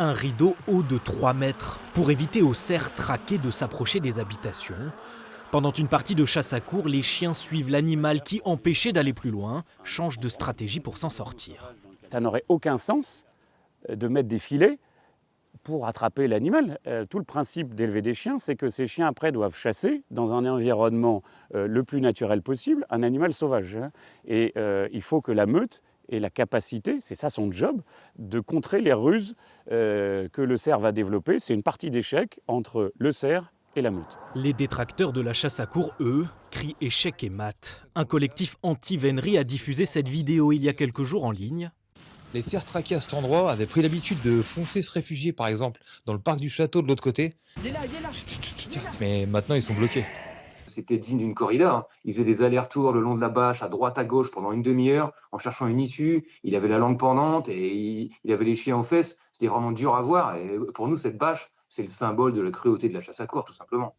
Un rideau haut de 3 mètres pour éviter aux cerfs traqués de s'approcher des habitations. Pendant une partie de chasse à courre, les chiens suivent l'animal qui, empêché d'aller plus loin, change de stratégie pour s'en sortir. Ça n'aurait aucun sens de mettre des filets pour attraper l'animal. Tout le principe d'élever des chiens, c'est que ces chiens après doivent chasser dans un environnement le plus naturel possible, un animal sauvage. Et il faut que la meute ait la capacité, c'est ça son job, de contrer les ruses que le cerf va développer. C'est une partie d'échec entre le cerf et la meute. Les détracteurs de la chasse à courre, eux, crient échec et mat. Un collectif anti-vénerie a diffusé cette vidéo il y a quelques jours en ligne. Les cerfs traqués à cet endroit avaient pris l'habitude de foncer se réfugier, par exemple, dans le parc du château de l'autre côté. Il est là. Mais maintenant, ils sont bloqués. C'était digne d'une corrida. Il faisait des allers-retours le long de la bâche, à droite, à gauche, pendant une demi-heure, en cherchant une issue. Il avait la langue pendante et il avait les chiens aux fesses. C'était vraiment dur à voir. Et pour nous, cette bâche, c'est le symbole de la cruauté de la chasse à courre, tout simplement.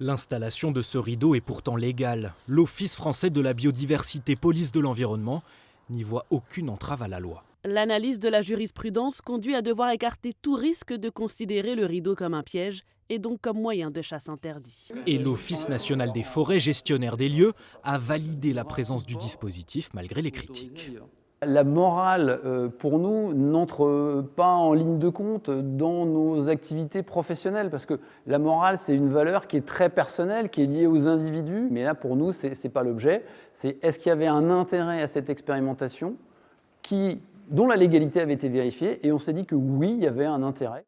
L'installation de ce rideau est pourtant légale. L'Office français de la biodiversité, police de l'environnement, n'y voit aucune entrave à la loi. L'analyse de la jurisprudence conduit à devoir écarter tout risque de considérer le rideau comme un piège et donc comme moyen de chasse interdit. Et l'Office national des forêts, gestionnaire des lieux, a validé la présence du dispositif malgré les critiques. La morale, pour nous, n'entre pas en ligne de compte dans nos activités professionnelles, parce que la morale, c'est une valeur qui est très personnelle, qui est liée aux individus, mais là, pour nous, ce n'est pas l'objet. C'est est-ce qu'il y avait un intérêt à cette expérimentation dont la légalité avait été vérifiée, et on s'est dit que oui, il y avait un intérêt.